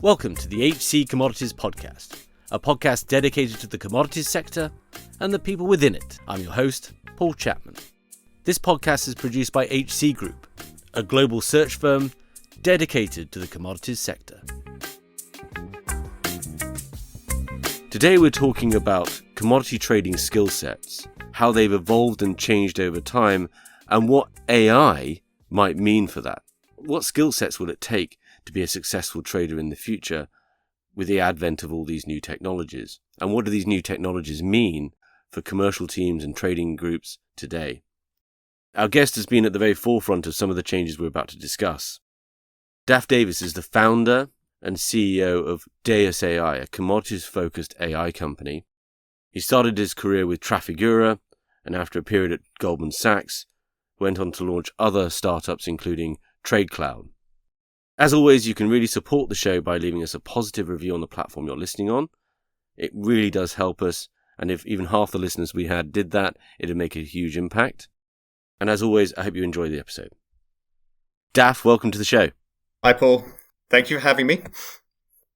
Welcome to the HC Commodities podcast, a podcast dedicated to the commodities sector and the people within it. I'm your host, Paul Chapman. This podcast is produced by HC Group, a global search firm dedicated to the commodities sector. Today we're talking about commodity trading skill sets, how they've evolved and changed over time, and what AI might mean for that. What skill sets will it take to be a successful trader in the future with the advent of all these new technologies? And what do these new technologies mean for commercial teams and trading groups today? Our guest has been at the very forefront of some of the changes we're about to discuss. Daf Davies is the founder and CEO of Deus AI, a commodities-focused AI company. He started his career with Trafigura, and after a period at Goldman Sachs, went on to launch other startups including TradeCloud. As always, you can really support the show by leaving us a positive review on the platform you're listening on. It really does help us, and if even half the listeners we had did that, it'd make a huge impact. And as always, I hope you enjoy the episode. Daf, welcome to the show. Hi, Paul. Thank you for having me.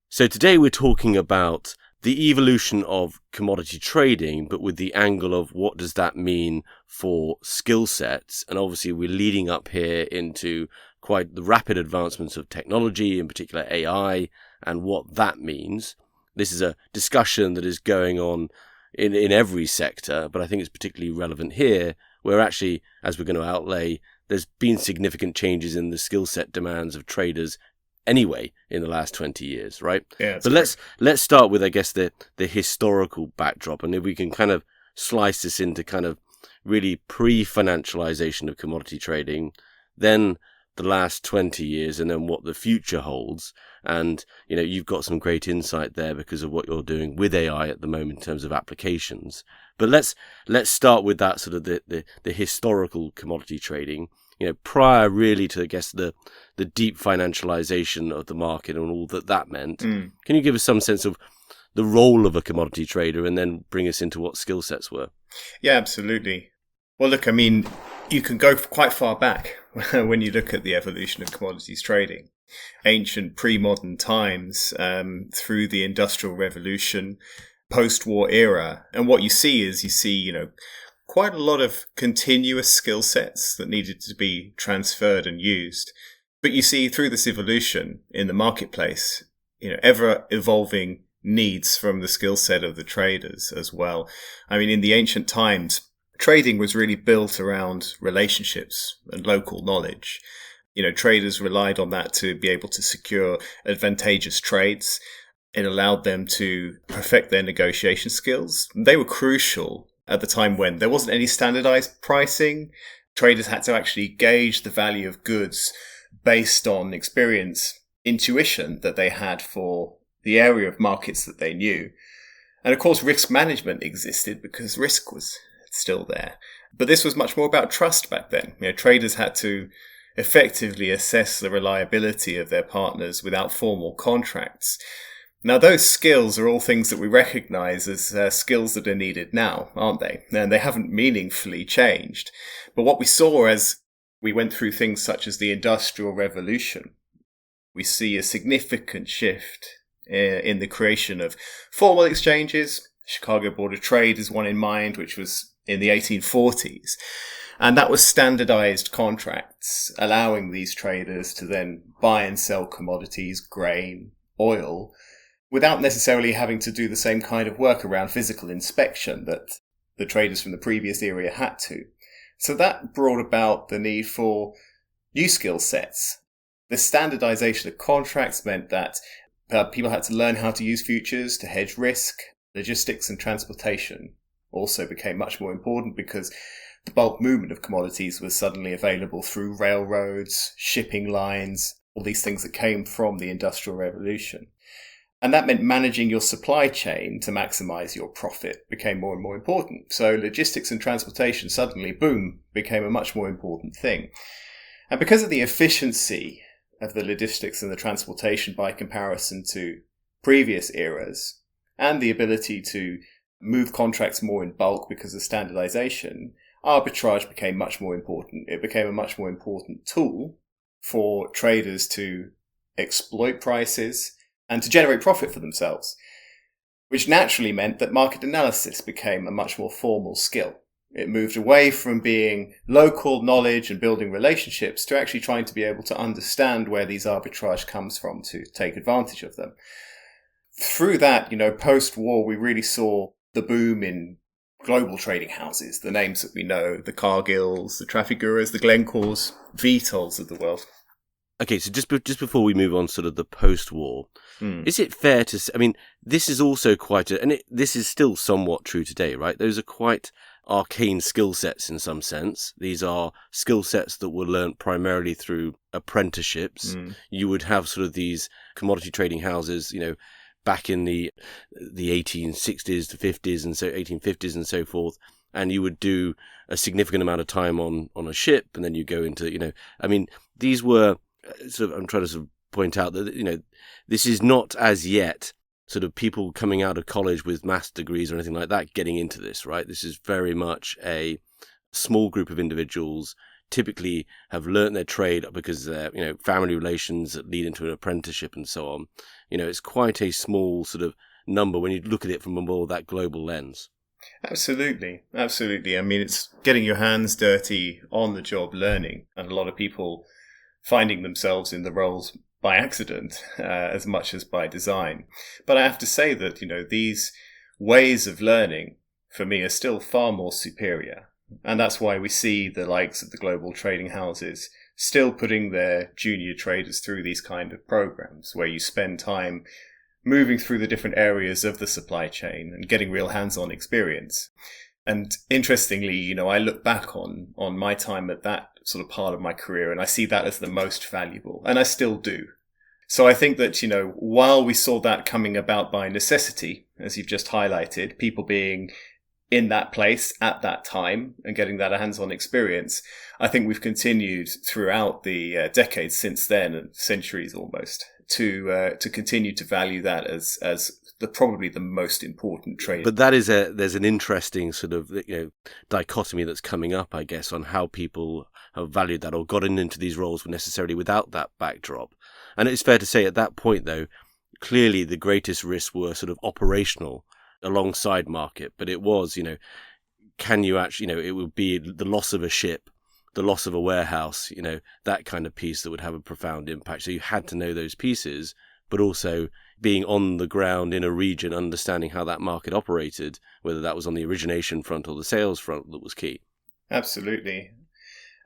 So today we're talking about the evolution of commodity trading, but with the angle of what does that mean for skill sets. And obviously we're leading up here into quite the rapid advancements of technology, in particular AI, and what that means. This is a discussion that is going on in every sector, but I think it's particularly relevant here, where actually, as we're going to outlay, there's been significant changes in the skill set demands of traders anyway in the last 20 years, right? Yeah. So let's start with, I guess, the historical backdrop, and if we can kind of slice this into kind of really pre-financialization of commodity trading, then the last 20 years, and then what the future holds. And, you know, you've got some great insight there because of what you're doing with AI at the moment in terms of applications. But let's start with that sort of the historical commodity trading, you know, prior really to, I guess, the deep financialization of the market and all that meant. Can you give us some sense of the role of a commodity trader and then bring us into what skill sets were? Yeah, absolutely. Well, look, I mean, you can go quite far back when you look at the evolution of commodities trading. Ancient pre-modern times, through the Industrial Revolution, post-war era. And what you see, you know, quite a lot of continuous skill sets that needed to be transferred and used. But you see through this evolution in the marketplace, you know, ever evolving needs from the skill set of the traders as well. I mean, in the ancient times, trading was really built around relationships and local knowledge. You know, traders relied on that to be able to secure advantageous trades. It allowed them to perfect their negotiation skills. They were crucial at the time when there wasn't any standardized pricing. Traders had to actually gauge the value of goods based on experience, intuition that they had for the area of markets that they knew. And of course, risk management existed because risk was still there. But this was much more about trust back then. You know, traders had to effectively assess the reliability of their partners without formal contracts. Now, those skills are all things that we recognize as skills that are needed now, aren't they? And they haven't meaningfully changed. But what we saw as we went through things such as the Industrial Revolution, we see a significant shift in the creation of formal exchanges. Chicago Board of Trade is one in mind, which was in the 1840s. And that was standardized contracts, allowing these traders to then buy and sell commodities, grain, oil, without necessarily having to do the same kind of work around physical inspection that the traders from the previous era had to. So that brought about the need for new skill sets. The standardization of contracts meant that people had to learn how to use futures to hedge risk. Logistics and transportation also became much more important because the bulk movement of commodities was suddenly available through railroads, shipping lines, all these things that came from the Industrial Revolution. And that meant managing your supply chain to maximize your profit became more and more important. So logistics and transportation suddenly, boom, became a much more important thing. And because of the efficiency of the logistics and the transportation by comparison to previous eras, and the ability to move contracts more in bulk because of standardization, arbitrage became much more important. It became a much more important tool for traders to exploit prices and to generate profit for themselves, which naturally meant that market analysis became a much more formal skill. It moved away from being local knowledge and building relationships to actually trying to be able to understand where these arbitrage comes from to take advantage of them. Through that, post-war, we really saw the boom in global trading houses, the names that we know, the Cargills, the Trafiguras, the Glencores, Vitols of the world. Okay, so just before we move on, sort of the post-war, is it fair to say, I mean, this is also quite this is still somewhat true today, right? Those are quite arcane skill sets in some sense. These are skill sets that were learnt primarily through apprenticeships. You would have sort of these commodity trading houses, back in the 1860s to 50s and so 1850s and so forth, and you would do a significant amount of time on a ship, and then you go into, these were sort of, I'm trying to sort of point out that, this is not as yet sort of people coming out of college with maths degrees or anything like that getting into this, right? This is very much a small group of individuals, typically have learnt their trade because of their, family relations that lead into an apprenticeship and so on. It's quite a small sort of number when you look at it from a more that global lens. Absolutely. I mean, it's getting your hands dirty on the job learning, and a lot of people finding themselves in the roles by accident as much as by design. But I have to say that, these ways of learning for me are still far more superior. And that's why we see the likes of the global trading houses still putting their junior traders through these kind of programs where you spend time moving through the different areas of the supply chain and getting real hands-on experience. And interestingly, I look back on my time at that sort of part of my career, and I see that as the most valuable, and I still do. So I think that, while we saw that coming about by necessity, as you've just highlighted, people being in that place at that time and getting that hands-on experience, I think we've continued throughout the decades since then, and centuries almost, to continue to value that as probably the most important trade. But there's an interesting sort of dichotomy that's coming up, I guess, on how people have valued that or gotten into these roles necessarily without that backdrop. And it's fair to say at that point, though, clearly the greatest risks were sort of operational alongside market. But it was, can you actually, it would be the loss of a ship, the loss of a warehouse, that kind of piece that would have a profound impact. So you had to know those pieces, but also being on the ground in a region, understanding how that market operated, whether that was on the origination front or the sales front, that was key. Absolutely.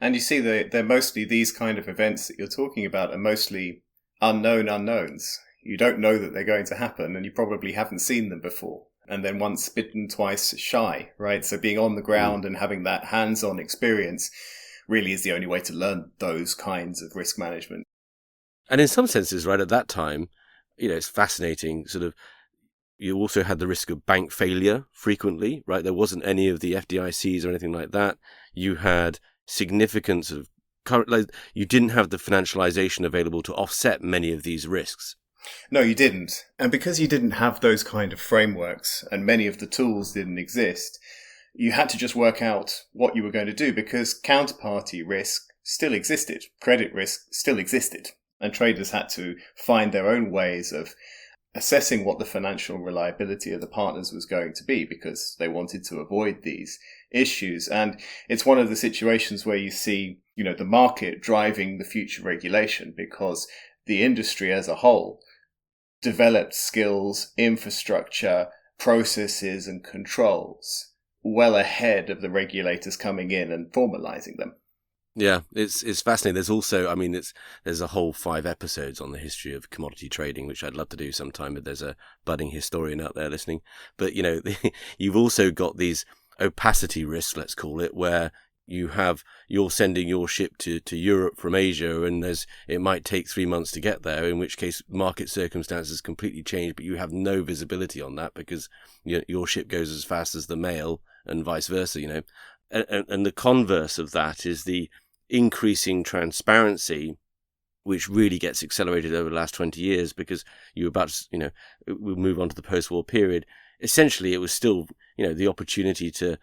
And you see they're mostly these kind of events that you're talking about are mostly unknown unknowns. You don't know that they're going to happen, and you probably haven't seen them before. And then once bitten, twice shy, right? So being on the ground and having that hands-on experience really is the only way to learn those kinds of risk management. And in some senses, right, at that time, it's fascinating. Sort of, you also had the risk of bank failure frequently, right? There wasn't any of the FDICs or anything like that. You had significant sort of you didn't have the financialization available to offset many of these risks. No, you didn't. And because you didn't have those kind of frameworks and many of the tools didn't exist, you had to just work out what you were going to do because counterparty risk still existed. Credit risk still existed. And traders had to find their own ways of assessing what the financial reliability of the partners was going to be because they wanted to avoid these issues. And it's one of the situations where you see, the market driving the future regulation because the industry as a whole developed skills, infrastructure, processes and controls well ahead of the regulators coming in and formalizing them. Yeah, it's fascinating. There's also, there's a whole 5 episodes on the history of commodity trading, which I'd love to do sometime, but there's a budding historian out there listening. But, you've also got these opacity risks, let's call it, where you're sending your ship to Europe from Asia, and it might take 3 months to get there, in which case market circumstances completely change, but you have no visibility on that because your ship goes as fast as the mail and vice versa, And the converse of that is the increasing transparency, which really gets accelerated over the last 20 years because you're about to, we'll move on to the post-war period. Essentially, it was still, the opportunity to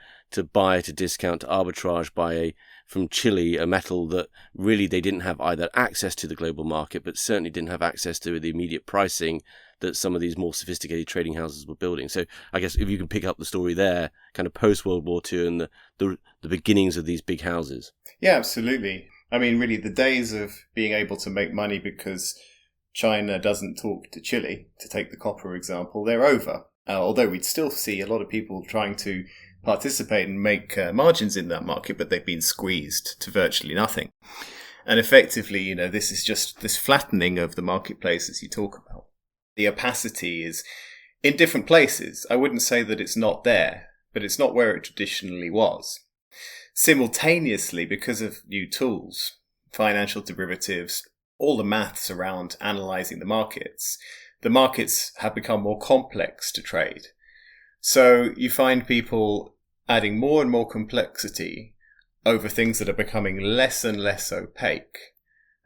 buy at a discount, to arbitrage from Chile, a metal that really they didn't have either access to the global market, but certainly didn't have access to the immediate pricing. that some of these more sophisticated trading houses were building. So I guess if you can pick up the story there, kind of post World War II and the beginnings of these big houses. Yeah, absolutely. I mean, really, the days of being able to make money because China doesn't talk to Chile, to take the copper example, they're over. Although we'd still see a lot of people trying to participate and make margins in that market, but they've been squeezed to virtually nothing. And effectively, this is just this flattening of the marketplace as you talk about. The opacity is in different places. I wouldn't say that it's not there, but it's not where it traditionally was. Simultaneously, because of new tools, financial derivatives, all the maths around analyzing the markets have become more complex to trade. So you find people adding more and more complexity over things that are becoming less and less opaque.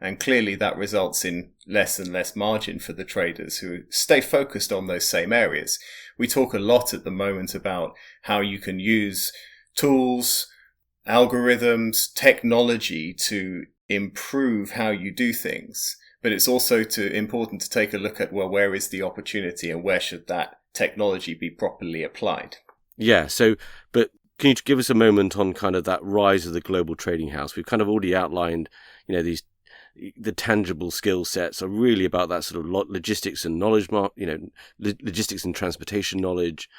And clearly that results in less and less margin for the traders who stay focused on those same areas. We talk a lot at the moment about how you can use tools, algorithms, technology to improve how you do things. But it's also important to take a look at, well, where is the opportunity and where should that technology be properly applied? Yeah. So, but can you give us a moment on kind of that rise of the global trading house? We've kind of already outlined, the tangible skill sets are really about that sort of logistics and knowledge, logistics and transportation knowledge,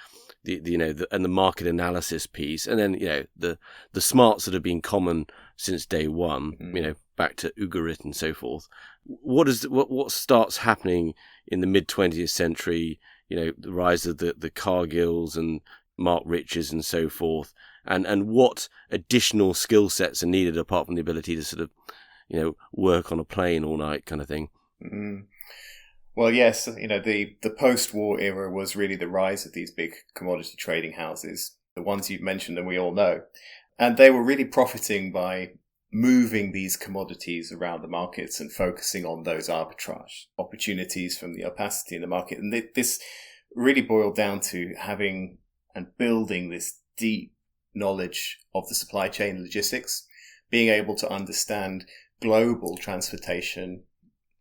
and the market analysis piece, and then the smarts that have been common since day one, back to Ugarit and so forth. What starts happening in the mid 20th century? The rise of the Cargills and Mark Riches and so forth, and what additional skill sets are needed apart from the ability to sort of work on a plane all night kind of thing. Mm. Well, yes, the post-war era was really the rise of these big commodity trading houses, the ones you've mentioned and we all know. And they were really profiting by moving these commodities around the markets and focusing on those arbitrage opportunities from the opacity in the market. And this really boiled down to having and building this deep knowledge of the supply chain logistics, being able to understand global transportation,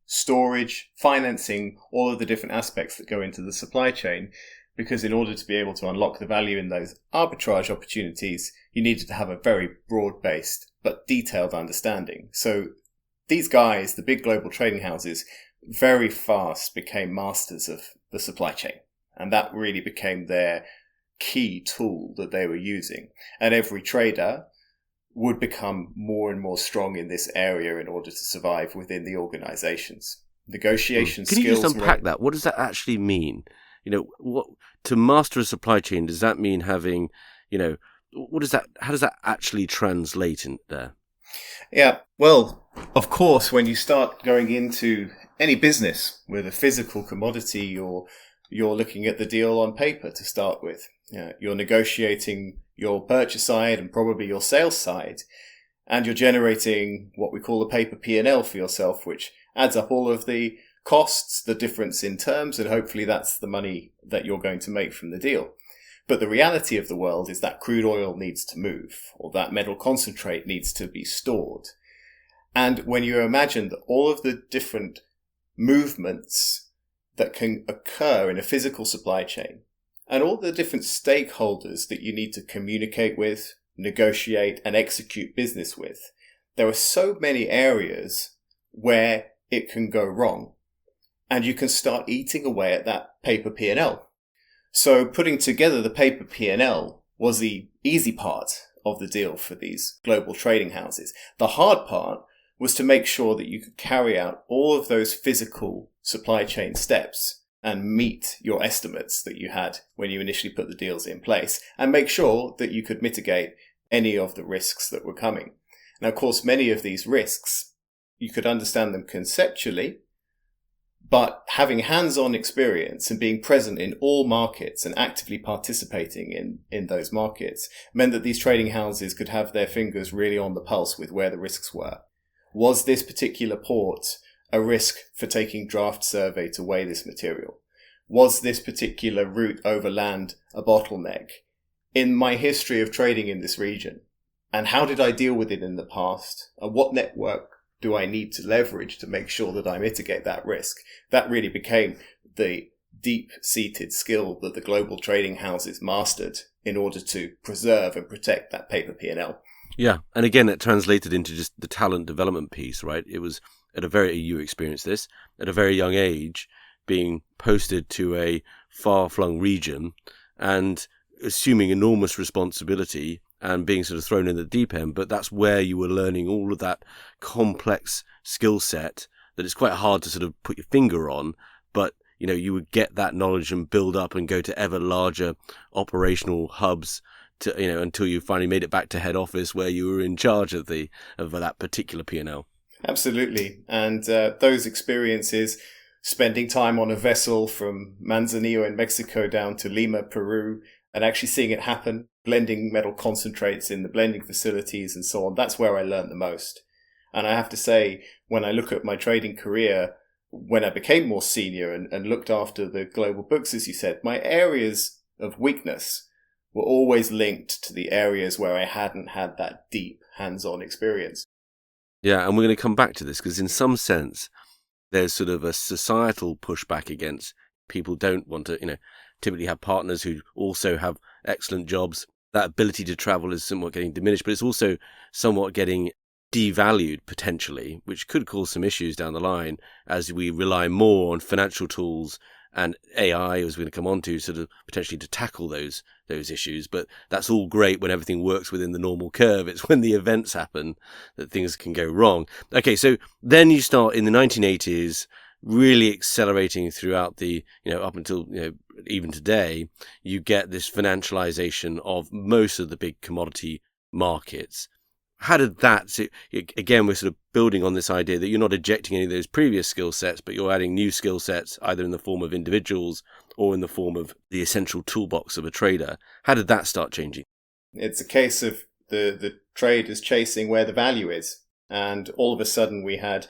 storage, financing, all of the different aspects that go into the supply chain. Because in order to be able to unlock the value in those arbitrage opportunities, you needed to have a very broad-based but detailed understanding. So these guys, the big global trading houses, very fast became masters of the supply chain. And that really became their key tool that they were using. And every trader would become more and more strong in this area in order to survive within the organizations. Negotiation skills. Can you just unpack that? What does that actually mean? What to master a supply chain, does that mean having, how does that actually translate in there? Yeah, well, of course, when you start going into any business with a physical commodity, you're looking at the deal on paper to start with. You're negotiating your purchase side and probably your sales side, and you're generating what we call a paper P&L for yourself, which adds up all of the costs, the difference in terms, and hopefully that's the money that you're going to make from the deal. But the reality of the world is that crude oil needs to move, or that metal concentrate needs to be stored. And when you imagine that all of the different movements that can occur in a physical supply chain, and all the different stakeholders that you need to communicate with, negotiate, and execute business with, there are so many areas where it can go wrong. And you can start eating away at that paper P&L. So putting together the paper P&L was the easy part of the deal for these global trading houses. The hard part was to make sure that you could carry out all of those physical supply chain steps and meet your estimates that you had when you initially put the deals in place, and make sure that you could mitigate any of the risks that were coming. Now, of course, many of these risks, you could understand them conceptually, but having hands-on experience and being present in all markets and actively participating in those markets meant that these trading houses could have their fingers really on the pulse with where the risks were. Was this particular port a risk for taking draft survey to weigh this material? Was this particular route over land a bottleneck in my history of trading in this region? And how did I deal with it in the past? And what network do I need to leverage to make sure that I mitigate that risk? That really became the deep-seated skill that the global trading houses mastered in order to preserve and protect that paper P&L. Yeah, and again, that translated into just the talent development piece, right? It was you experienced this, at a very young age, being posted to a far-flung region and assuming enormous responsibility and being sort of thrown in the deep end. But that's where you were learning all of that complex skill set that it's quite hard to sort of put your finger on, but you would get that knowledge and build up and go to ever larger operational hubs to, until you finally made it back to head office where you were in charge of that particular P&L. Absolutely. And those experiences, spending time on a vessel from Manzanillo in Mexico down to Lima, Peru, and actually seeing it happen, blending metal concentrates in the blending facilities and so on, that's where I learned the most. And I have to say, when I look at my trading career, when I became more senior and looked after the global books, as you said, my areas of weakness were always linked to the areas where I hadn't had that deep hands-on experience. Yeah, and we're going to come back to this because in some sense, there's sort of a societal pushback against people don't want to, typically have partners who also have excellent jobs. That ability to travel is somewhat getting diminished, but it's also somewhat getting devalued potentially, which could cause some issues down the line as we rely more on financial tools and AI, as we're going to come on to, sort of potentially to tackle those issues. But that's all great when everything works within the normal curve. It's when the events happen that things can go wrong. Okay, so then you start in the 1980s, really accelerating throughout the, up until, even today, you get this financialization of most of the big commodity markets. How did that, so again, we're sort of building on this idea that you're not ejecting any of those previous skill sets, but you're adding new skill sets, either in the form of individuals or in the form of the essential toolbox of a trader. How did that start changing? It's a case of the traders chasing where the value is. And all of a sudden we had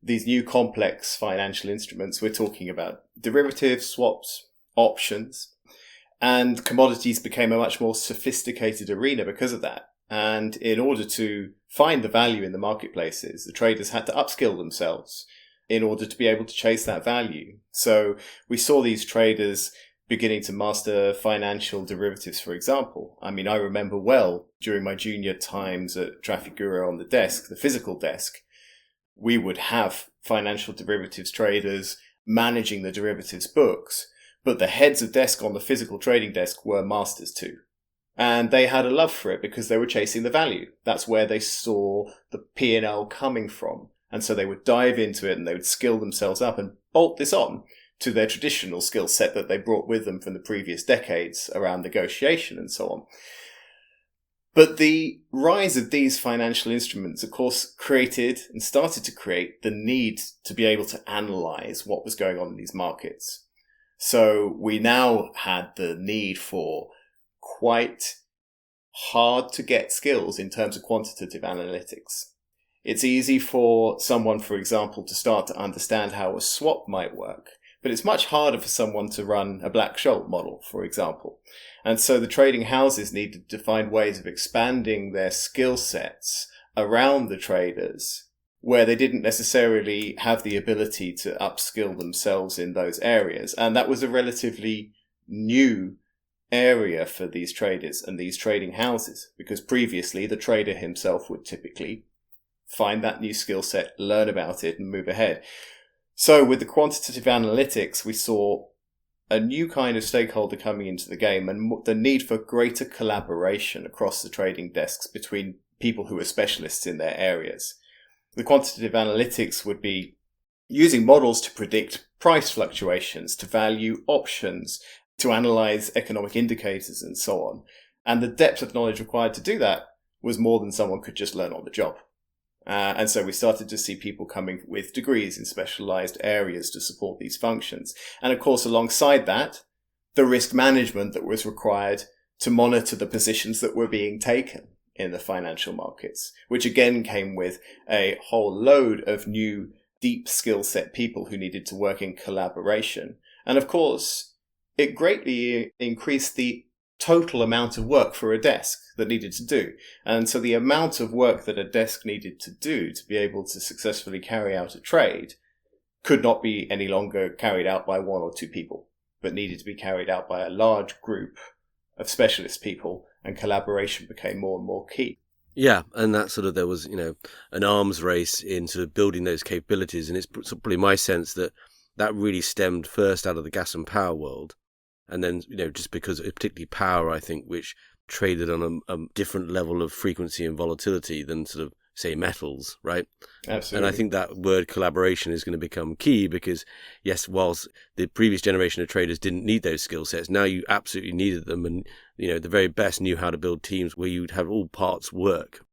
these new complex financial instruments. We're talking about derivatives, swaps, options, and commodities became a much more sophisticated arena because of that. And in order to find the value in the marketplaces, the traders had to upskill themselves in order to be able to chase that value. So we saw these traders beginning to master financial derivatives, for example. I mean, I remember well during my junior times at Trafigura on the desk, the physical desk, we would have financial derivatives traders managing the derivatives books, but the heads of desk on the physical trading desk were masters too. And they had a love for it because they were chasing the value. That's where they saw the P&L coming from. And so they would dive into it and they would skill themselves up and bolt this on to their traditional skill set that they brought with them from the previous decades around negotiation and so on. But the rise of these financial instruments, of course, created and started to create the need to be able to analyze what was going on in these markets. So we now had the need for quite hard to get skills in terms of quantitative analytics. It's easy for someone, for example, to start to understand how a swap might work, but it's much harder for someone to run a Black-Scholes model, for example. And so the trading houses needed to find ways of expanding their skill sets around the traders where they didn't necessarily have the ability to upskill themselves in those areas. And that was a relatively new area for these traders and these trading houses, because previously the trader himself would typically find that new skill set, learn about it and move ahead. So with the quantitative analytics, we saw a new kind of stakeholder coming into the game and the need for greater collaboration across the trading desks between people who are specialists in their areas. The quantitative analytics would be using models to predict price fluctuations, to value options, to analyze economic indicators and so on. And the depth of knowledge required to do that was more than someone could just learn on the job. And so we started to see people coming with degrees in specialized areas to support these functions. And of course, alongside that, the risk management that was required to monitor the positions that were being taken in the financial markets, which again came with a whole load of new deep skill set people who needed to work in collaboration. And of course, it greatly increased the total amount of work for a desk that needed to do. And so the amount of work that a desk needed to do to be able to successfully carry out a trade could not be any longer carried out by one or two people. but needed to be carried out by a large group of specialist people, and collaboration became more and more key. Yeah, and that sort of, there was, an arms race in sort of building those capabilities. And it's probably my sense that that really stemmed first out of the gas and power world. And then, just because particularly power, I think, which traded on a different level of frequency and volatility than sort of, say, metals, right? Absolutely. And I think that word collaboration is going to become key because, yes, whilst the previous generation of traders didn't need those skill sets, now you absolutely needed them. And, the very best knew how to build teams where you'd have all parts work.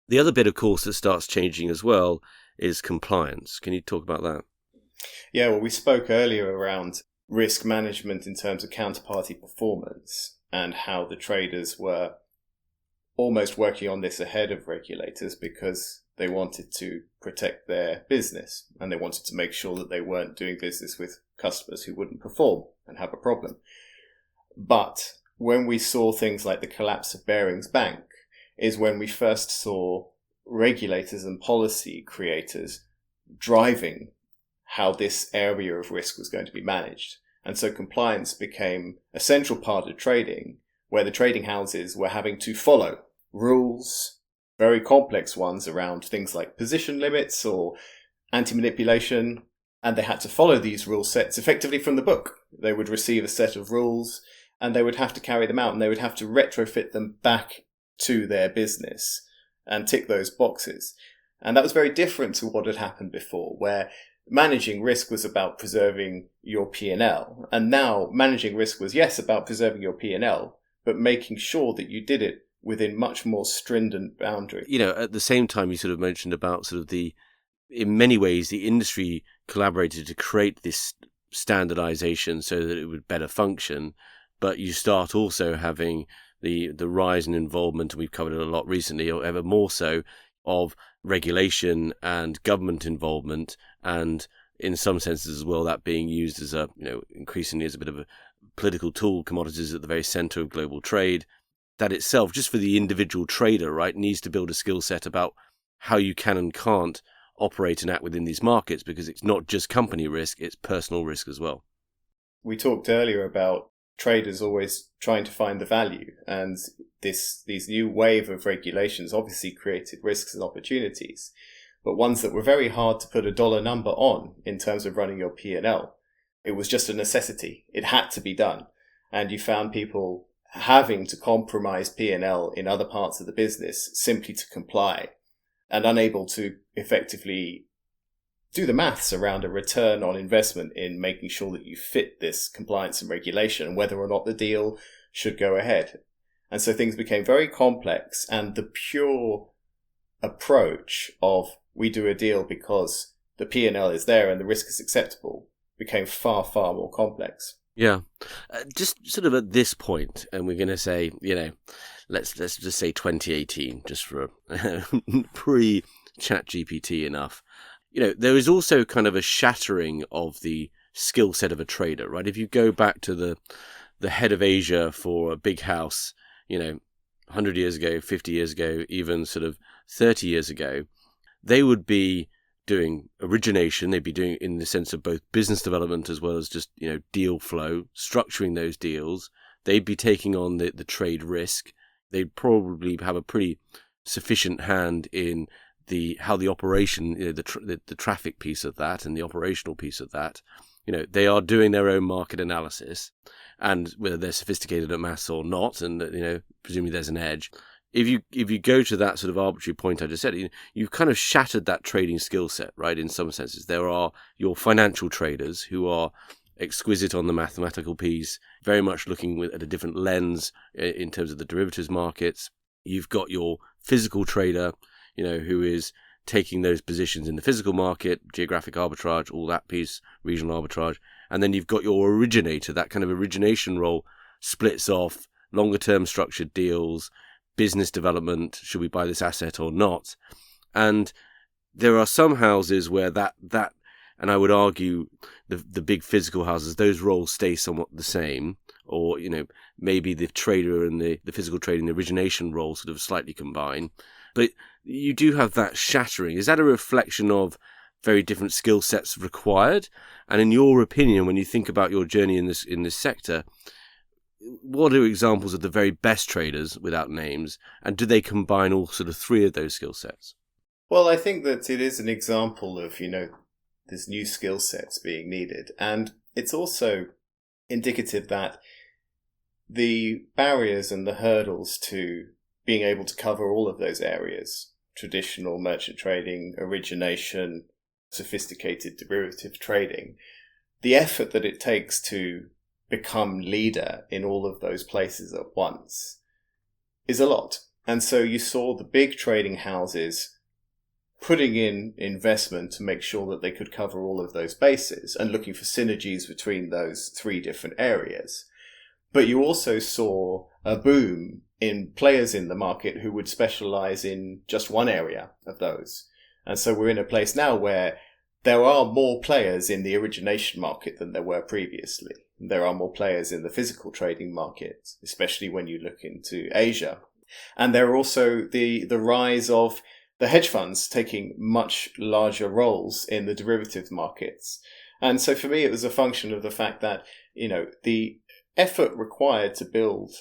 The other bit, of course, that starts changing as well is compliance. Can you talk about that? Yeah, well, we spoke earlier around risk management in terms of counterparty performance and how the traders were almost working on this ahead of regulators because they wanted to protect their business and they wanted to make sure that they weren't doing business with customers who wouldn't perform and have a problem. But when we saw things like the collapse of Barings Bank is when we first saw regulators and policy creators driving how this area of risk was going to be managed. And so compliance became a central part of trading, where the trading houses were having to follow rules, very complex ones around things like position limits or anti-manipulation, and they had to follow these rule sets effectively from the book. They would receive a set of rules and they would have to carry them out and they would have to retrofit them back to their business and tick those boxes. And that was very different to what had happened before, where managing risk was about preserving your P&L. And now managing risk was, yes, about preserving your P&L, but making sure that you did it within much more stringent boundaries. At the same time, you sort of mentioned about sort of in many ways, the industry collaborated to create this standardization so that it would better function. But you start also having the rise in involvement, and we've covered it a lot recently, or ever more so, of regulation and government involvement, and in some senses as well, that being used as increasingly as a bit of a political tool. Commodities at the very center of global trade. That itself, just for the individual trader, right, needs to build a skill set about how you can and can't operate and act within these markets, because it's not just company risk, it's personal risk as well. We talked earlier about traders always trying to find the value, and these new wave of regulations obviously created risks and opportunities, but ones that were very hard to put a dollar number on in terms of running your P&L. It was just a necessity. It had to be done. And you found people having to compromise P&L in other parts of the business simply to comply, and unable to effectively do the maths around a return on investment in making sure that you fit this compliance and regulation and whether or not the deal should go ahead. And so things became very complex, and the pure approach of we do a deal because the P&L is there and the risk is acceptable became far, far more complex. Yeah. Just sort of at this point, and we're going to say, let's just say 2018, just for pre-ChatGPT enough. There is also kind of a shattering of the skill set of a trader, right? If you go back to the head of Asia for a big house, 100 years ago, 50 years ago, even sort of 30 years ago, they would be doing origination. They'd be doing in the sense of both business development as well as just, deal flow, structuring those deals. They'd be taking on the trade risk. They'd probably have a pretty sufficient hand in how the operation, the traffic piece of that and the operational piece of that. They are doing their own market analysis, and whether they're sophisticated at maths or not, and presumably there's an edge. If you go to that sort of arbitrary point I just said, you've kind of shattered that trading skill set, right? In some senses, there are your financial traders who are exquisite on the mathematical piece, very much looking at a different lens in terms of the derivatives markets. You've got your physical trader, who is taking those positions in the physical market, geographic arbitrage, all that piece, regional arbitrage. And then you've got your originator. That kind of origination role splits off longer term structured deals, business development, should we buy this asset or not? And there are some houses where that and I would argue the big physical houses, those roles stay somewhat the same, or maybe the trader and the physical trader and the origination role sort of slightly combine. But you do have that shattering. Is that a reflection of very different skill sets required. And in your opinion, when you think about your journey in this sector, what are examples of the very best traders without names, and do they combine all sort of three of those skill sets? Well, I think that it is an example of, there's new skill sets being needed. And it's also indicative that the barriers and the hurdles to being able to cover all of those areas, traditional merchant trading, origination, sophisticated derivative trading, the effort that it takes to become leader in all of those places at once is a lot. And so you saw the big trading houses putting in investment to make sure that they could cover all of those bases and looking for synergies between those three different areas. But you also saw a boom in players in the market who would specialize in just one area of those. And so we're in a place now where there are more players in the origination market than there were previously. There are more players in the physical trading market, especially when you look into Asia. And there are also the rise of the hedge funds taking much larger roles in the derivatives markets. And so for me, it was a function of the fact that, the effort required to build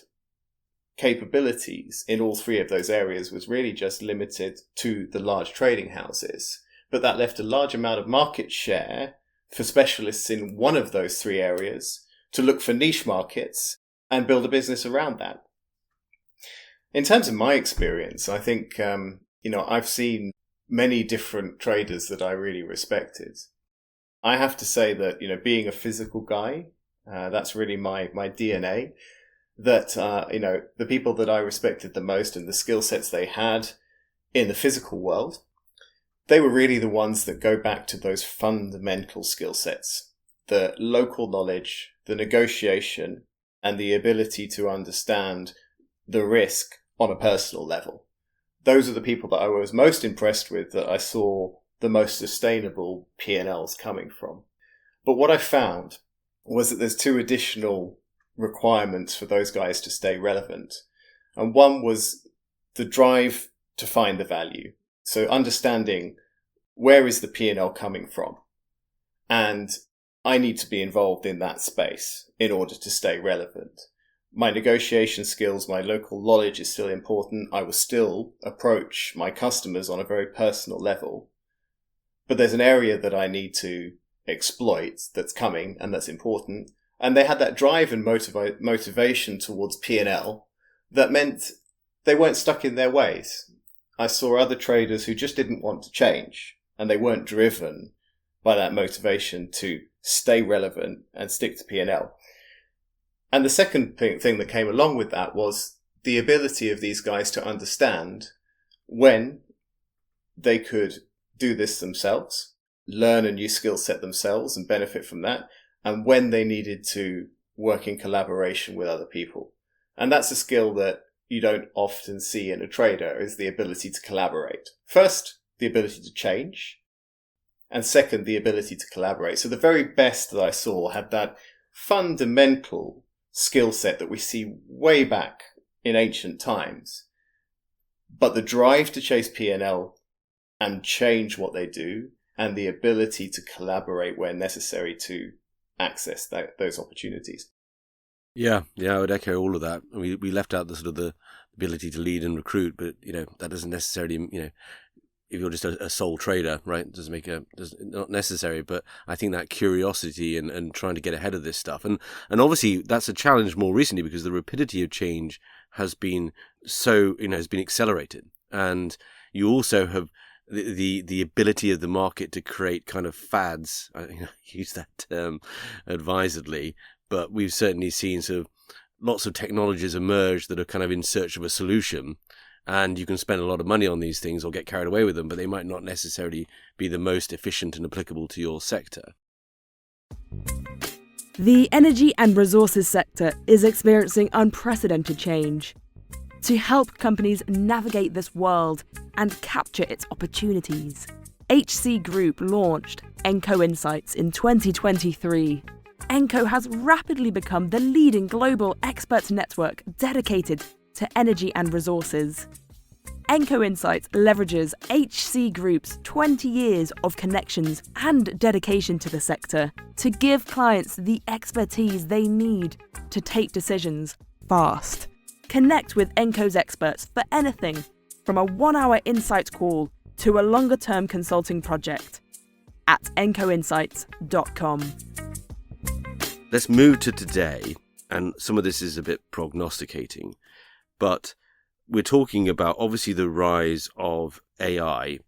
capabilities in all three of those areas was really just limited to the large trading houses. But that left a large amount of market share for specialists in one of those three areas to look for niche markets and build a business around that. In terms of my experience, I think, I've seen many different traders that I really respected. I have to say that, being a physical guy, that's really my DNA, that, the people that I respected the most and the skill sets they had in the physical world, they were really the ones that go back to those fundamental skill sets, the local knowledge, the negotiation, and the ability to understand the risk on a personal level. Those are the people that I was most impressed with, that I saw the most sustainable P&Ls coming from. But what I found was that there's two additional requirements for those guys to stay relevant. And one was the drive to find the value. So understanding where is the P&L coming from? And I need to be involved in that space in order to stay relevant. My negotiation skills, my local knowledge is still important. I will still approach my customers on a very personal level. But there's an area that I need to exploit that's coming and that's important. And they had that drive and motivation towards P&L that meant they weren't stuck in their ways. I saw other traders who just didn't want to change, and they weren't driven by that motivation to stay relevant and stick to P&L. And the second thing that came along with that was the ability of these guys to understand when they could do this themselves, learn a new skill set themselves and benefit from that, and when they needed to work in collaboration with other people. And that's a skill that you don't often see in a trader, is the ability to collaborate. First, the ability to change, and second, the ability to collaborate. So the very best that I saw had that fundamental skill set that we see way back in ancient times, but the drive to chase P&L and change what they do, and the ability to collaborate where necessary to access those opportunities. Yeah, I would echo all of that. We left out the sort of the ability to lead and recruit, but that doesn't necessarily, if you're just a sole trader, right, not necessary. But I think that curiosity and trying to get ahead of this stuff, and obviously that's a challenge more recently because the rapidity of change has been has been accelerated, and you also have the ability of the market to create kind of fads. I use that term advisedly. But we've certainly seen sort of lots of technologies emerge that are kind of in search of a solution, and you can spend a lot of money on these things or get carried away with them, but they might not necessarily be the most efficient and applicable to your sector. The energy and resources sector is experiencing unprecedented change. To help companies navigate this world and capture its opportunities, HC Group launched Enco Insights in 2023. Enco has rapidly become the leading global expert network dedicated to energy and resources. Enco Insights leverages HC Group's 20 years of connections and dedication to the sector to give clients the expertise they need to take decisions fast. Connect with Enco's experts for anything from a 1-hour insight call to a longer-term consulting project at encoinsights.com. Let's move to today, and some of this is a bit prognosticating, but we're talking about obviously the rise of AI,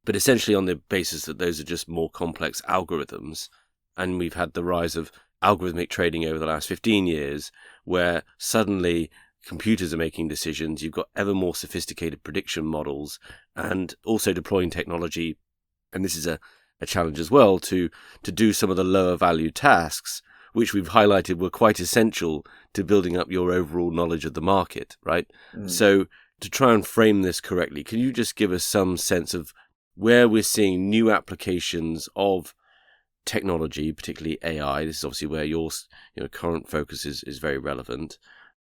but essentially on the basis that those are just more complex algorithms, and we've had the rise of algorithmic trading over the last 15 years, where suddenly computers are making decisions, you've got ever more sophisticated prediction models, and also deploying technology, and this is a challenge as well, to do some of the lower value tasks, which we've highlighted were quite essential to building up your overall knowledge of the market, right? So to try and frame this correctly, can you just give us some sense of where we're seeing new applications of technology, particularly AI? This is obviously where your current focus is very relevant.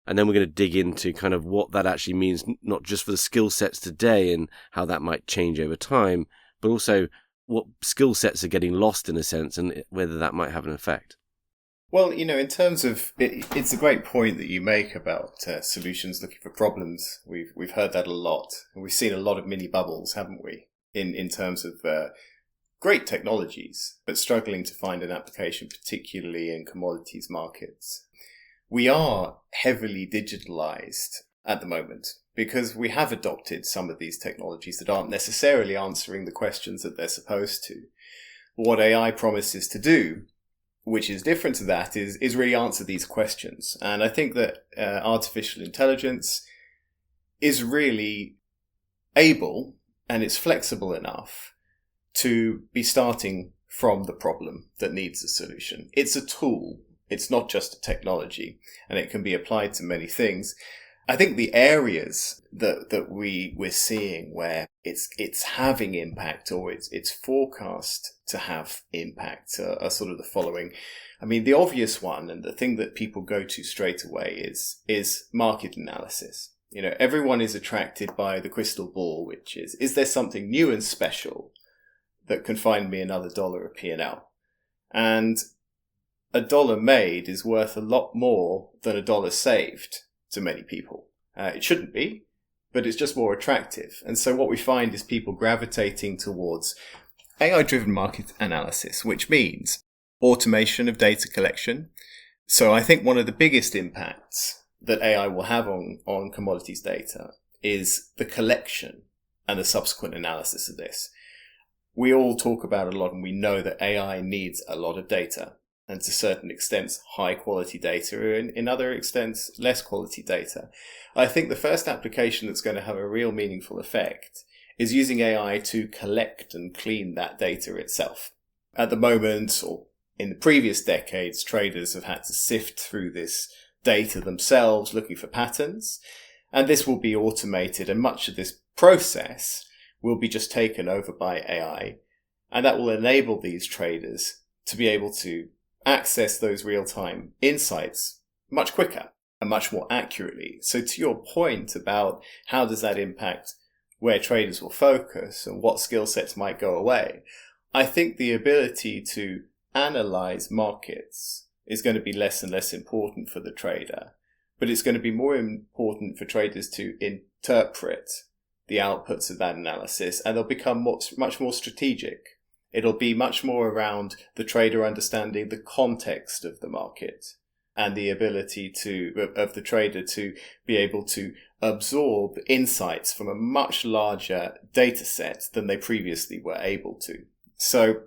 And then we're going to dig into kind of what that actually means, not just for the skill sets today and how that might change over time, but also what skill sets are getting lost in a sense and whether that might have an effect. Well, in terms of it's a great point that you make about solutions looking for problems. We've heard that a lot, and we've seen a lot of mini bubbles, haven't we? In terms of great technologies, but struggling to find an application, particularly in commodities markets. We are heavily digitalized at the moment because we have adopted some of these technologies that aren't necessarily answering the questions that they're supposed to. What AI promises to do, which is different to that, is really answer these questions. And I think that artificial intelligence is really able, and it's flexible enough to be starting from the problem that needs a solution. It's a tool. It's not just a technology, and it can be applied to many things. I think the areas that we're seeing where it's having impact, or it's forecast to have impact, are sort of the following. I mean, the obvious one, and the thing that people go to straight away, is market analysis. Everyone is attracted by the crystal ball, which is there something new and special that can find me another $1 of P&L? And $1 made is worth a lot more than $1 saved to many people. It shouldn't be, but it's just more attractive. And so what we find is people gravitating towards AI-driven market analysis, which means automation of data collection. So I think one of the biggest impacts that AI will have on commodities data is the collection and the subsequent analysis of this. We all talk about it a lot, and we know that AI needs a lot of data, and to certain extents, high quality data, and in other extents, less quality data. I think the first application that's going to have a real meaningful effect is using AI to collect and clean that data itself. At the moment, or in the previous decades, traders have had to sift through this data themselves, looking for patterns, and this will be automated, and much of this process will be just taken over by AI, and that will enable these traders to be able to access those real-time insights much quicker and much more accurately. So to your point about how does that impact where traders will focus and what skill sets might go away, I think the ability to analyze markets is going to be less and less important for the trader, but it's going to be more important for traders to interpret the outputs of that analysis, and they'll become much more strategic. It'll be much more around the trader understanding the context of the market and the ability of the trader to be able to absorb insights from a much larger data set than they previously were able to. So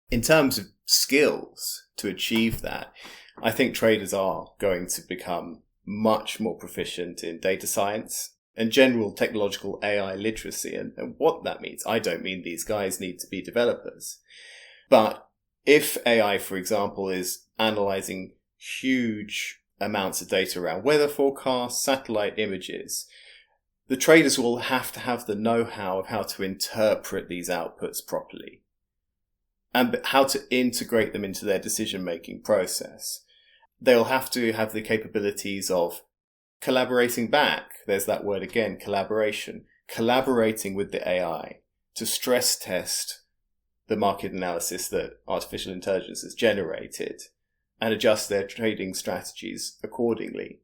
in terms of skills to achieve that, I think traders are going to become much more proficient in data science and general technological AI literacy. And what that means, I don't mean these guys need to be developers. But if AI, for example, is analyzing huge amounts of data around weather forecasts, satellite images, the traders will have to have the know-how of how to interpret these outputs properly and how to integrate them into their decision-making process. They'll have to have the capabilities of collaborating back. There's that word again, collaboration. collaborating with the AI to stress test the market analysis that artificial intelligence has generated and adjust their trading strategies accordingly.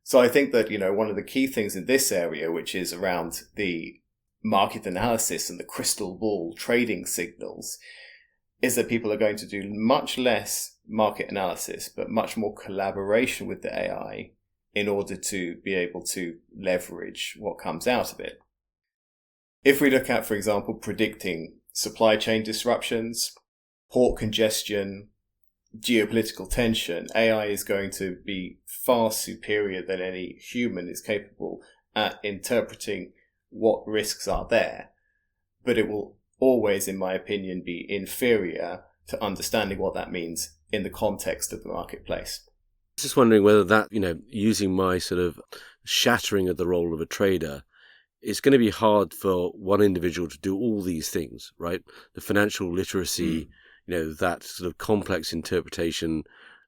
So I think that, one of the key things in this area, which is around the market analysis and the crystal ball trading signals, is that people are going to do much less market analysis, but much more collaboration with the AI in order to be able to leverage what comes out of it. If we look at, for example, predicting supply chain disruptions, port congestion, geopolitical tension, AI is going to be far superior than any human is capable at interpreting what risks are there. But it will always, in my opinion, be inferior to understanding what that means in the context of the marketplace. Just wondering whether that, using my sort of shattering of the role of a trader, it's going to be hard for one individual to do all these things, right? The financial literacy, that sort of complex interpretation,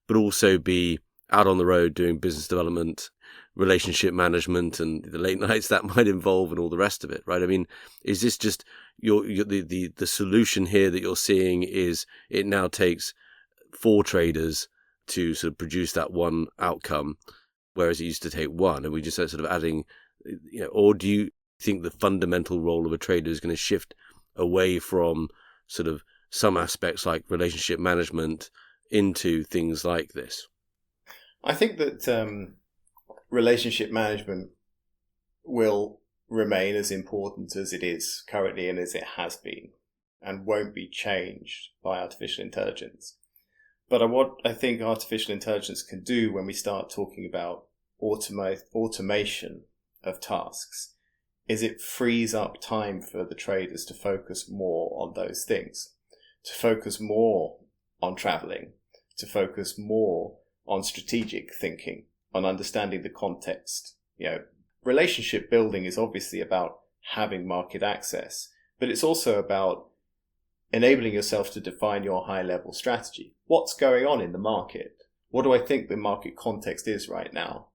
but also be out on the road doing business development, relationship management, and the late nights that might involve, and all the rest of it, right? I mean, is this just the solution here that you're seeing is it now takes 4 traders to sort of produce that one outcome, whereas it used to take one, and we just sort of adding, or do you think the fundamental role of a trader is going to shift away from sort of some aspects like relationship management into things like this? I think that relationship management will remain as important as it is currently and as it has been, and won't be changed by artificial intelligence. But what I think artificial intelligence can do when we start talking about automation of tasks is it frees up time for the traders to focus more on those things, to focus more on traveling, to focus more on strategic thinking, on understanding the context. Relationship building is obviously about having market access, but it's also about enabling yourself to define your high-level strategy. What's going on in the market? What do I think the market context is right now?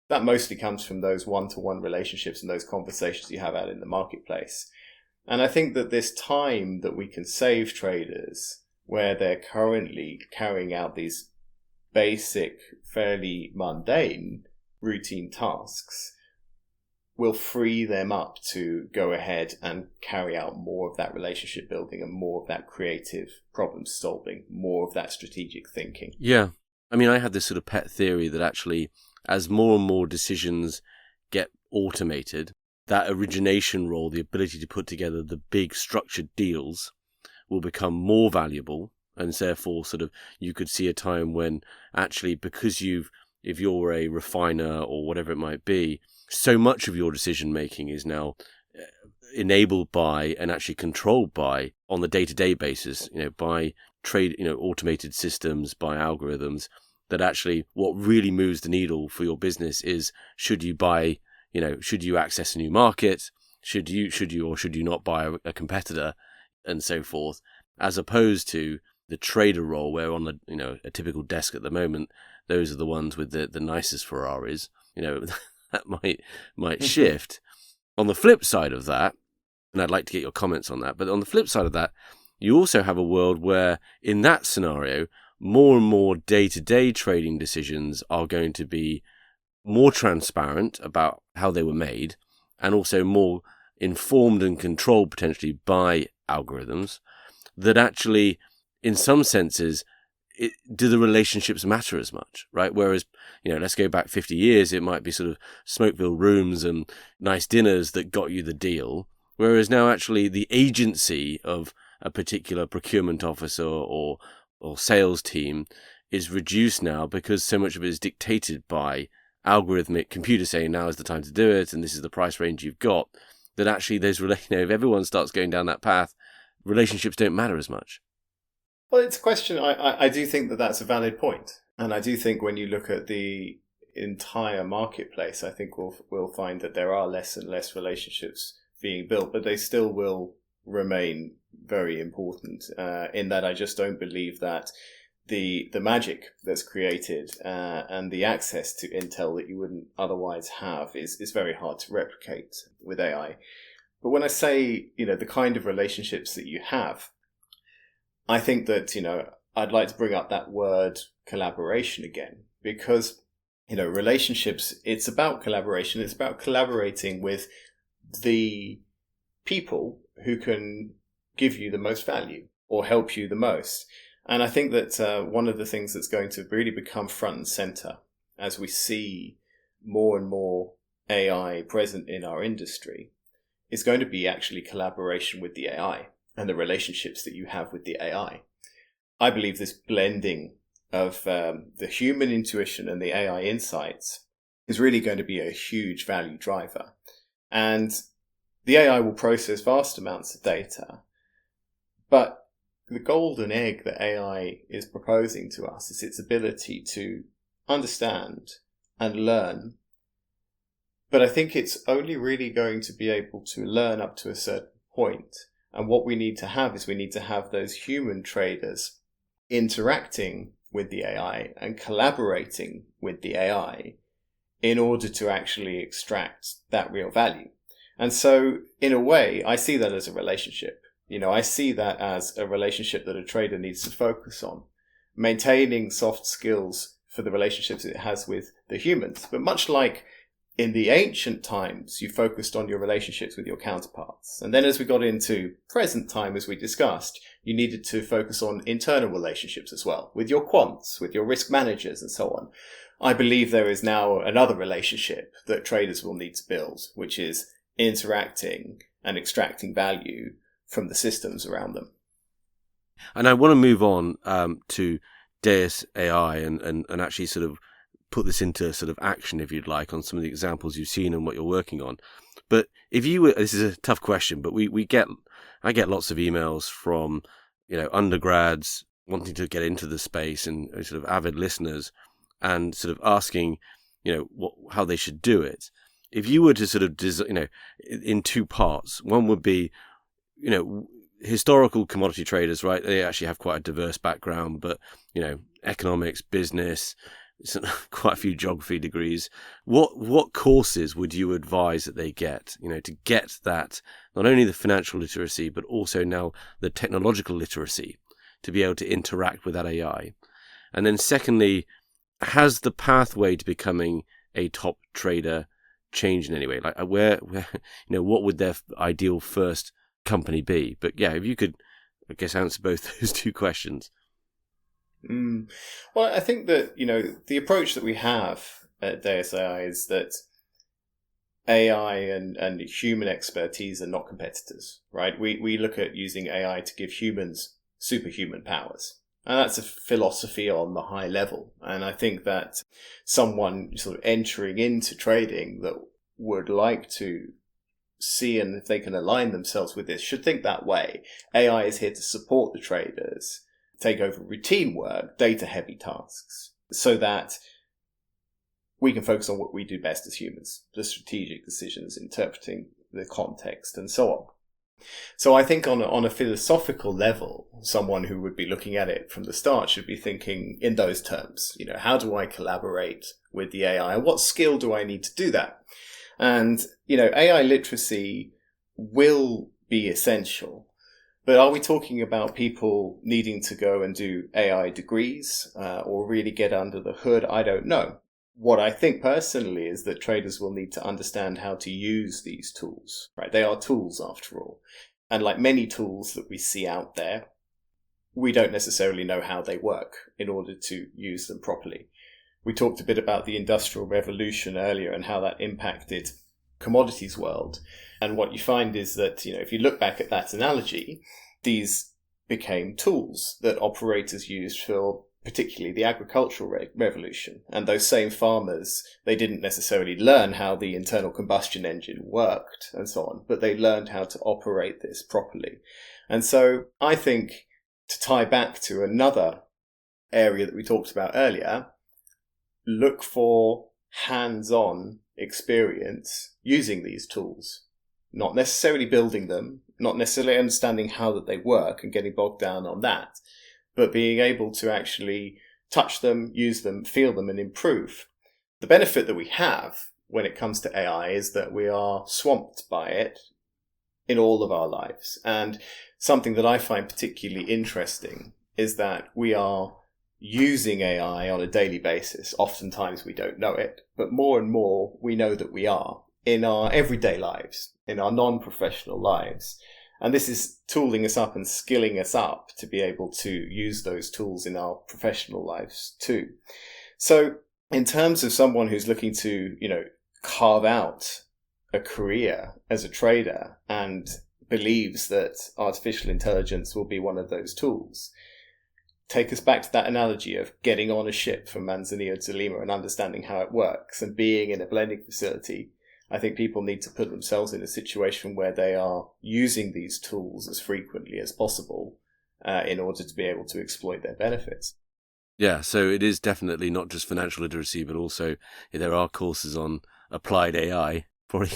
That mostly comes from those one-to-one relationships and those conversations you have out in the marketplace. And I think that this time that we can save traders, where they're currently carrying out these basic, fairly mundane, routine tasks, will free them up to go ahead and carry out more of that relationship building and more of that creative problem solving, more of that strategic thinking. Yeah. I mean, I had this sort of pet theory that actually, as more and more decisions get automated, that origination role, the ability to put together the big structured deals, will become more valuable. And therefore, sort of, you could see a time when actually, because if you're a refiner or whatever it might be, so much of your decision making is now enabled by and actually controlled by, on the day-to-day basis, by trade, automated systems, by algorithms, that actually what really moves the needle for your business is, should you buy, should you access a new market, should you or should you not buy a competitor, and so forth, as opposed to the trader role, where on a typical desk at the moment, those are the ones with the nicest Ferraris, that might shift. On the flip side of that, and I'd like to get your comments on that, but on the flip side of that, you also have a world where, in that scenario, more and more day-to-day trading decisions are going to be more transparent about how they were made, and also more informed and controlled potentially by algorithms, that actually, in some senses, do the relationships matter as much, right? Whereas, let's go back 50 years, it might be sort of smoke-filled rooms and nice dinners that got you the deal. Whereas now actually the agency of a particular procurement officer or sales team is reduced now, because so much of it is dictated by algorithmic computers saying now is the time to do it and this is the price range you've got, that actually there's, if everyone starts going down that path, relationships don't matter as much. Well, it's a question. I do think that that's a valid point. And I do think when you look at the entire marketplace, I think we'll find that there are less and less relationships being built, but they still will remain very important, in that I just don't believe that the magic that's created and the access to intel that you wouldn't otherwise have is very hard to replicate with AI. But when I say, the kind of relationships that you have, I think that, I'd like to bring up that word collaboration again, because, relationships, it's about collaboration. It's about collaborating with the people who can give you the most value or help you the most. And I think that one of the things that's going to really become front and center as we see more and more AI present in our industry is going to be actually collaboration with the AI and the relationships that you have with the AI. I believe this blending of the human intuition and the AI insights is really going to be a huge value driver. And the AI will process vast amounts of data, but the golden egg that AI is proposing to us is its ability to understand and learn. But I think it's only really going to be able to learn up to a certain point. And what we need to have is we need to have those human traders interacting with the AI and collaborating with the AI in order to actually extract that real value. And so, in a way, I see that as a relationship. I see that as a relationship that a trader needs to focus on, maintaining soft skills for the relationships it has with the humans. But much like in the ancient times, you focused on your relationships with your counterparts. And then as we got into present time, as we discussed, you needed to focus on internal relationships as well, with your quants, with your risk managers, and so on. I believe there is now another relationship that traders will need to build, which is interacting and extracting value from the systems around them. And I want to move on to Deus AI and actually sort of put this into sort of action, if you'd like, on some of the examples you've seen and what you're working on. But if you were, this is a tough question, but I get lots of emails from, undergrads wanting to get into the space and sort of avid listeners and sort of asking, how they should do it. If you were to sort of, in two parts, one would be, historical commodity traders, right? They actually have quite a diverse background, but, economics, business, quite a few geography degrees. What courses would you advise that they get, to get that, not only the financial literacy, but also now the technological literacy to be able to interact with that AI? And then secondly, has the pathway to becoming a top trader changed in any way? Like where what would their ideal first company be? But yeah, if you could, I guess, answer both those two questions. Well, I think that, the approach that we have at Deus AI is that AI and human expertise are not competitors, right? We look at using AI to give humans superhuman powers. And that's a philosophy on the high level. And I think that someone sort of entering into trading that would like to see, and if they can align themselves with this, should think that way. AI is here to support the traders, take over routine work, data-heavy tasks, so that we can focus on what we do best as humans, the strategic decisions, interpreting the context, and so on. So I think on a philosophical level, someone who would be looking at it from the start should be thinking in those terms. How do I collaborate with the AI? And what skill do I need to do that? And, AI literacy will be essential. But are we talking about people needing to go and do AI degrees or really get under the hood? I don't know. What I think personally is that traders will need to understand how to use these tools, right? They are tools after all. And like many tools that we see out there, we don't necessarily know how they work in order to use them properly. We talked a bit about the Industrial Revolution earlier and how that impacted commodities world. And what you find is that, if you look back at that analogy, these became tools that operators used for particularly the agricultural revolution. And those same farmers, they didn't necessarily learn how the internal combustion engine worked and so on, but they learned how to operate this properly. And so I think, to tie back to another area that we talked about earlier, look for hands-on experience using these tools, not necessarily building them, not necessarily understanding how that they work and getting bogged down on that, but being able to actually touch them, use them, feel them, and improve. The benefit that we have when it comes to AI is that we are swamped by it in all of our lives. And something that I find particularly interesting is that we are using AI on a daily basis. Oftentimes we don't know it, but more and more we know that we are in our everyday lives, in our non-professional lives. And this is tooling us up and skilling us up to be able to use those tools in our professional lives too. So in terms of someone who's looking to, carve out a career as a trader and believes that artificial intelligence will be one of those tools, take us back to that analogy of getting on a ship from Manzanillo to Lima and understanding how it works and being in a blending facility. I think people need to put themselves in a situation where they are using these tools as frequently as possible in order to be able to exploit their benefits. Yeah, so it is definitely not just financial literacy, but also there are courses on applied AI, probably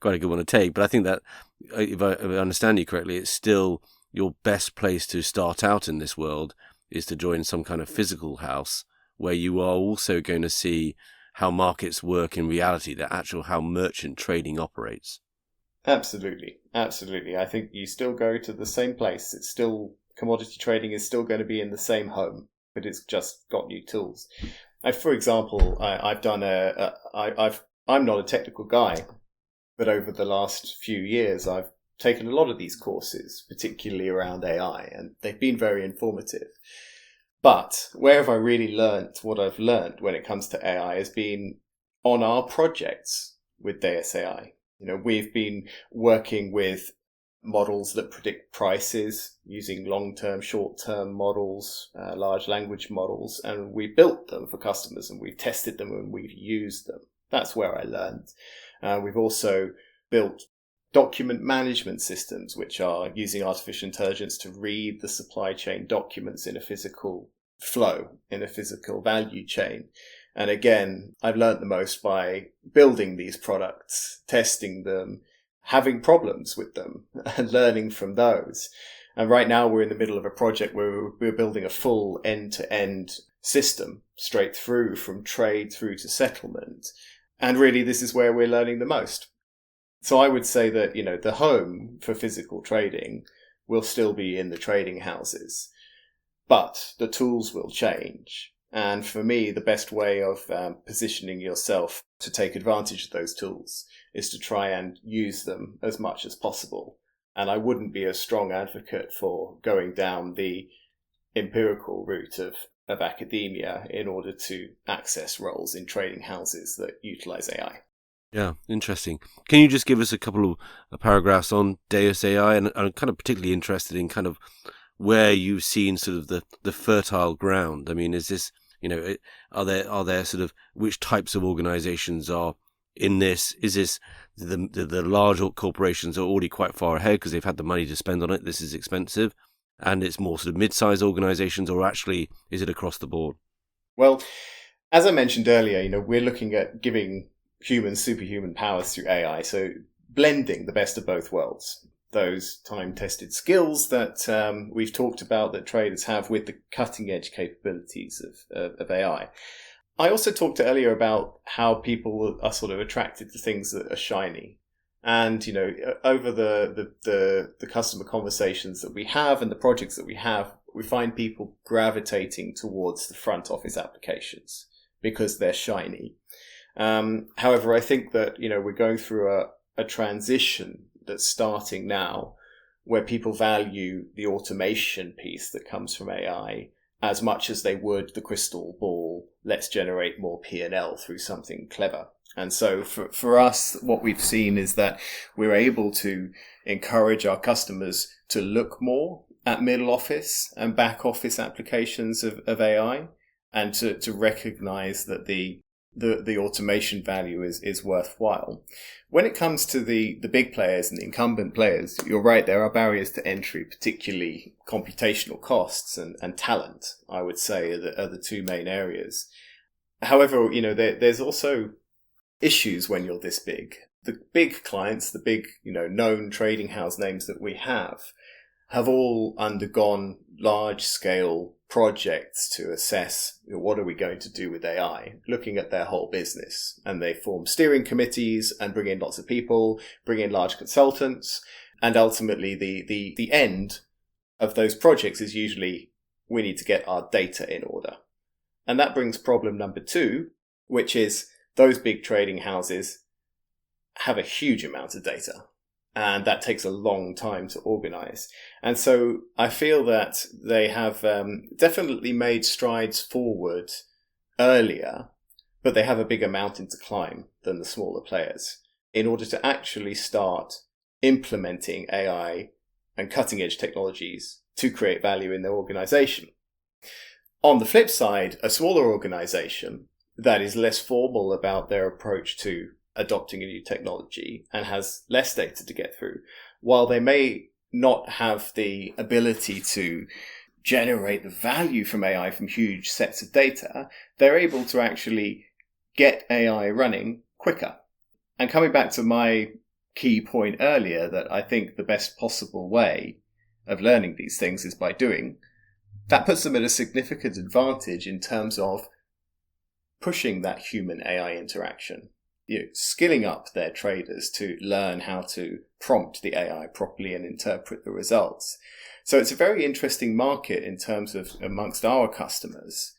quite a good one to take. But I think that, if I understand you correctly, it's still your best place to start out in this world is to join some kind of physical house where you are also going to see how markets work in reality, how merchant trading operates. Absolutely. I think you still go to the same place. It's still, commodity trading is still going to be in the same home, but it's just got new tools. For example, I'm not a technical guy, but over the last few years, I've taken a lot of these courses, particularly around AI, and they've been very informative. But where have I really learnt what I've learnt when it comes to AI has been on our projects with Deus AI. We've been working with models that predict prices using long-term, short-term models, large language models, and we built them for customers and we've tested them and we've used them. That's where I learned. We've also built document management systems, which are using artificial intelligence to read the supply chain documents in a physical flow, in a physical value chain. And again, I've learned the most by building these products, testing them, having problems with them, and learning from those. And right now we're in the middle of a project where we're building a full end-to-end system, straight through from trade through to settlement. And really, this is where we're learning the most. So I would say that, the home for physical trading will still be in the trading houses, but the tools will change. And for me, the best way of positioning yourself to take advantage of those tools is to try and use them as much as possible. And I wouldn't be a strong advocate for going down the empirical route of academia in order to access roles in trading houses that utilize AI. Yeah, interesting. Can you just give us a couple of paragraphs on Deus AI? And I'm kind of particularly interested in kind of where you've seen sort of the fertile ground. I mean, is this, are there sort of, which types of organizations are in this? Is this the large corporations are already quite far ahead because they've had the money to spend on it? This is expensive. And it's more sort of mid-sized organizations, or actually is it across the board? Well, as I mentioned earlier, we're looking at giving humans superhuman powers through AI. So blending the best of both worlds, those time-tested skills that we've talked about that traders have with the cutting-edge capabilities of AI. I also talked earlier about how people are sort of attracted to things that are shiny. And, over the customer conversations that we have and the projects that we have, we find people gravitating towards the front office applications because they're shiny. However, I think that, we're going through a transition that's starting now where people value the automation piece that comes from AI as much as they would the crystal ball, let's generate more P&L through something clever. And so for us, what we've seen is that we're able to encourage our customers to look more at middle office and back office applications of AI and to recognize that the automation value is worthwhile. When it comes to the big players and the incumbent players, you're right, there are barriers to entry, particularly computational costs and talent, I would say, are the two main areas. However, there's also issues when you're this big. The big clients, the big, known trading house names that we have all undergone large-scale projects to assess what are we going to do with AI, looking at their whole business. And they form steering committees and bring in lots of people, bring in large consultants. And ultimately, the end of those projects is usually we need to get our data in order. And that brings problem number 2, which is those big trading houses have a huge amount of data. And that takes a long time to organize. And so I feel that they have definitely made strides forward earlier, but they have a bigger mountain to climb than the smaller players in order to actually start implementing AI and cutting edge technologies to create value in their organization. On the flip side, a smaller organization that is less formal about their approach to adopting a new technology and has less data to get through, while they may not have the ability to generate the value from AI from huge sets of data, they're able to actually get AI running quicker. And coming back to my key point earlier, that I think the best possible way of learning these things is by doing, that puts them at a significant advantage in terms of pushing that human AI interaction. Skilling up their traders to learn how to prompt the AI properly and interpret the results. So it's a very interesting market in terms of amongst our customers,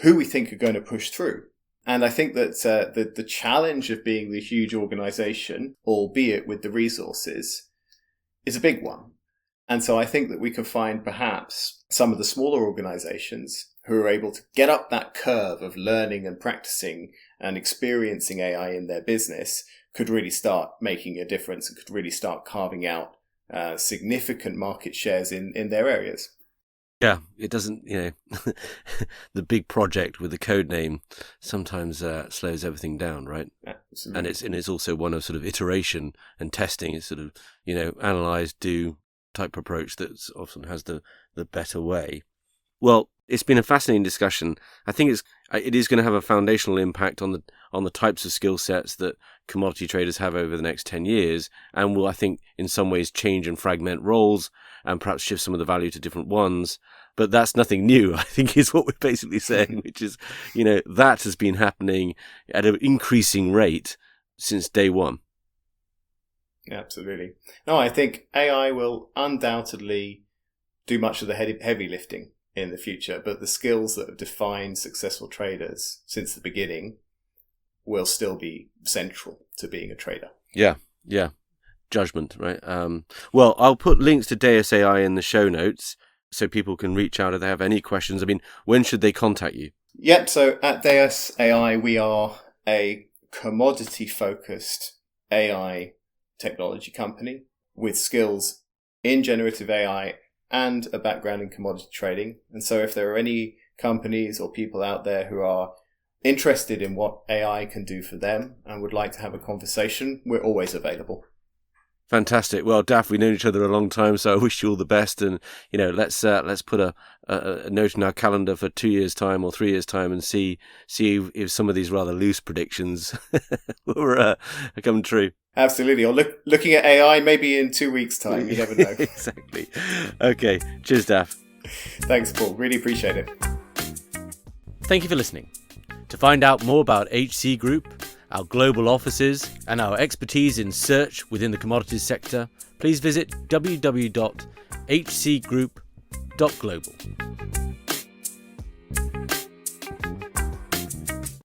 who we think are going to push through. And I think that the challenge of being the huge organization, albeit with the resources, is a big one. And so I think that we can find perhaps some of the smaller organizations who are able to get up that curve of learning and practicing and experiencing AI in their business could really start making a difference and could really start carving out significant market shares in their areas. Yeah, it doesn't, the big project with the code name sometimes slows everything down, right? Absolutely. And it's also one of sort of iteration and testing. It's sort of, analyze, do type approach that often has the better way. Well, it's been a fascinating discussion. I think it is going to have a foundational impact on the types of skill sets that commodity traders have over the next 10 years, and will, I think, in some ways change and fragment roles and perhaps shift some of the value to different ones. But that's nothing new, I think, is what we're basically saying, which is, that has been happening at an increasing rate since day one. Absolutely. No, I think AI will undoubtedly do much of the heavy lifting in the future, but the skills that have defined successful traders since the beginning will still be central to being a trader. Yeah. Judgment, right? Well, I'll put links to Deus AI in the show notes so people can reach out if they have any questions. I mean, when should they contact you? Yep, so at Deus AI, we are a commodity-focused AI technology company with skills in generative AI and a background in commodity trading. And so if there are any companies or people out there who are interested in what AI can do for them and would like to have a conversation, we're always available. Fantastic. Well, Daf, we've known each other a long time, so I wish you all the best. And, let's put a note in our calendar for 2 years' time or 3 years' time and see if some of these rather loose predictions will come true. Absolutely. Or looking at AI maybe in 2 weeks' time. You never know. Exactly. Okay. Cheers, Daf. Thanks, Paul. Really appreciate it. Thank you for listening. To find out more about HC Group, our global offices, and our expertise in search within the commodities sector, please visit www.hcgroup.global.